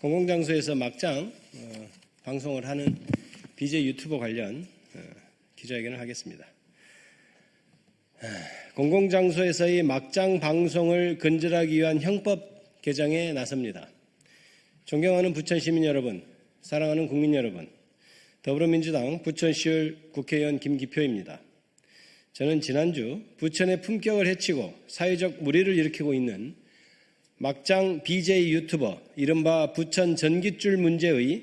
공공장소에서 막장 방송을 하는 BJ 유튜버 관련 기자회견을 하겠습니다. 공공장소에서의 막장 방송을 근절하기 위한 형법 개정에 나섭니다. 존경하는 부천시민 여러분, 사랑하는 국민 여러분, 더불어민주당 부천시을 국회의원 김기표입니다. 저는 지난주 부천의 품격을 해치고 사회적 물의를 일으키고 있는 막장 BJ 유튜버 이른바 부천 전깃줄 문제의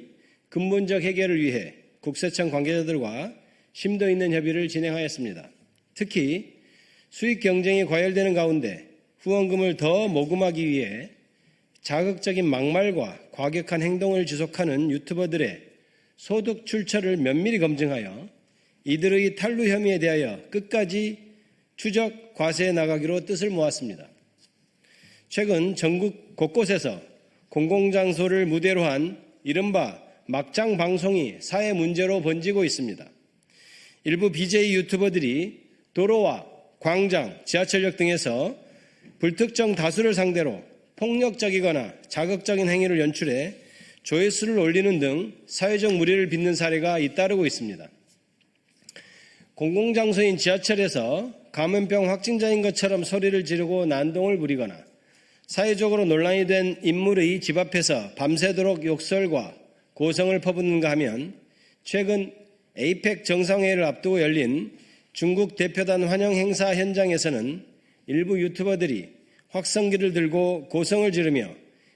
근본적 해결을 위해 국세청 관계자들과 심도 있는 협의를 진행하였습니다. 특히 수익 경쟁이 과열되는 가운데 후원금을 더 모금하기 위해 자극적인 막말과 과격한 행동을 지속하는 유튜버들의 소득 출처를 면밀히 검증하여 이들의 탈루 혐의에 대하여 끝까지 추적 과세해 나가기로 뜻을 모았습니다. 최근 전국 곳곳에서 공공장소를 무대로 한 이른바 막장 방송이 사회 문제로 번지고 있습니다. 일부 BJ 유튜버들이 도로와 광장, 지하철역 등에서 불특정 다수를 상대로 폭력적이거나 자극적인 행위를 연출해 조회수를 올리는 등 사회적 물의를 빚는 사례가 잇따르고 있습니다. 공공장소인 지하철에서 감염병 확진자인 것처럼 소리를 지르고 난동을 부리거나 사회적으로 논란이 된 인물의 집 앞에서 밤새도록 욕설과 고성을 퍼붓는가 하면 최근 에이펙 정상회의를 앞두고 열린 중국 대표단 환영 행사 현장에서는 일부 유튜버들이 확성기를 들고 고성을 지르며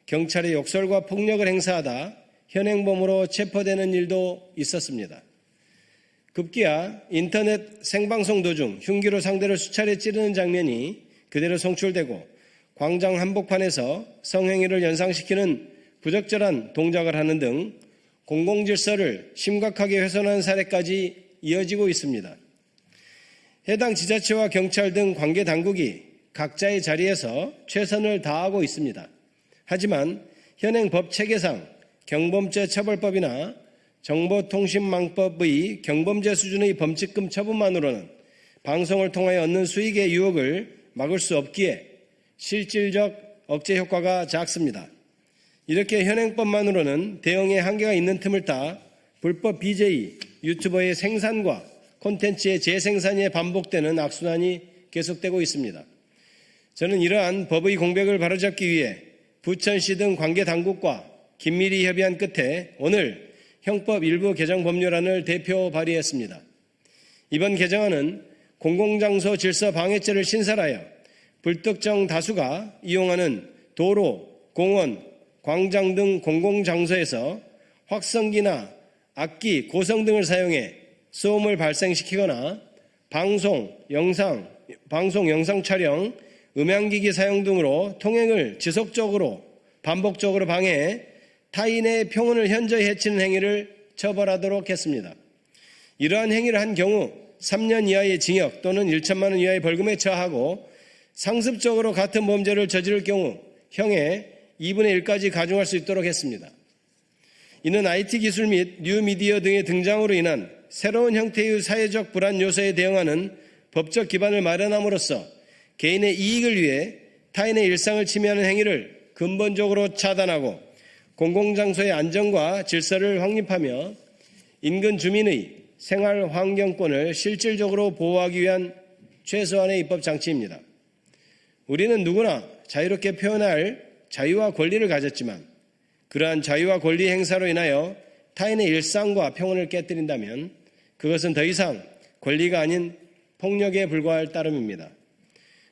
경찰의 욕설과 폭력을 행사하다 현행범으로 체포되는 일도 있었습니다. 급기야 인터넷 생방송 도중 흉기로 상대를 수차례 찌르는 장면이 그대로 송출되고 광장 한복판에서 성행위를 연상시키는 부적절한 동작을 하는 등 공공질서를 심각하게 훼손하는 사례까지 이어지고 있습니다. 해당 지자체와 경찰 등 관계 당국이 각자의 자리에서 최선을 다하고 있습니다. 하지만 현행 법 체계상 경범죄 처벌법이나 정보통신망법의 경범죄 수준의 범칙금 처분만으로는 방송을 통하여 얻는 수익의 유혹을 막을 수 없기에 실질적 억제 효과가 작습니다. 이렇게 현행법만으로는 대응에 한계가 있는 틈을 타 불법 BJ 유튜버의 생산과 콘텐츠의 재생산이 반복되는 악순환이 계속되고 있습니다. 저는 이러한 법의 공백을 바로잡기 위해 부천시 등 관계 당국과 긴밀히 협의한 끝에 오늘 형법 일부 개정 법률안을 대표 발의했습니다. 이번 개정안은 공공장소 질서 방해죄를 신설하여 불특정 다수가 이용하는 도로, 공원, 광장 등 공공장소에서 확성기나 악기, 고성 등을 사용해 소음을 발생시키거나 방송, 영상 촬영, 음향기기 사용 등으로 통행을 지속적으로 반복적으로 방해해 타인의 평온을 현저히 해치는 행위를 처벌하도록 했습니다. 이러한 행위를 한 경우 3년 이하의 징역 또는 1천만 원 이하의 벌금에 처하고 상습적으로 같은 범죄를 저지를 경우 형의 2분의 1까지 가중할 수 있도록 했습니다. 이는 IT 기술 및 뉴미디어 등의 등장으로 인한 새로운 형태의 사회적 불안 요소에 대응하는 법적 기반을 마련함으로써 개인의 이익을 위해 타인의 일상을 침해하는 행위를 근본적으로 차단하고 공공장소의 안전과 질서를 확립하며 인근 주민의 생활 환경권을 실질적으로 보호하기 위한 최소한의 입법 장치입니다. 우리는 누구나 자유롭게 표현할 자유와 권리를 가졌지만 그러한 자유와 권리 행사로 인하여 타인의 일상과 평온을 깨뜨린다면 그것은 더 이상 권리가 아닌 폭력에 불과할 따름입니다.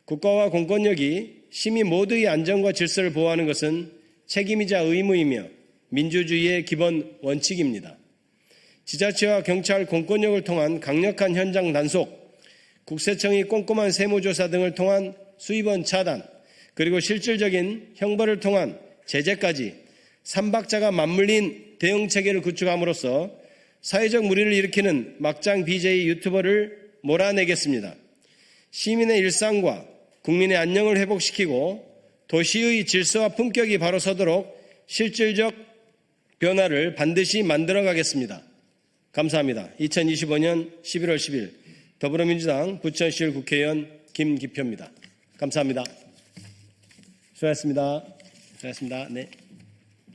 국가와 공권력이 시민 모두의 안전과 질서를 보호하는 것은 책임이자 의무이며 민주주의의 기본 원칙입니다. 지자체와 경찰, 공권력을 통한 강력한 현장 단속, 국세청의 꼼꼼한 세무조사 등을 통한 수입원 차단, 그리고 실질적인 형벌을 통한 제재까지 삼박자가 맞물린 대응체계를 구축함으로써 사회적 물의를 일으키는 막장 BJ 유튜버를 몰아내겠습니다. 시민의 일상과 국민의 안녕을 회복시키고 도시의 질서와 품격이 바로 서도록 실질적 변화를 반드시 만들어가겠습니다. 감사합니다. 2025년 11월 10일 더불어민주당 부천시을 국회의원 김기표입니다. 감사합니다. 수고하셨습니다. 네.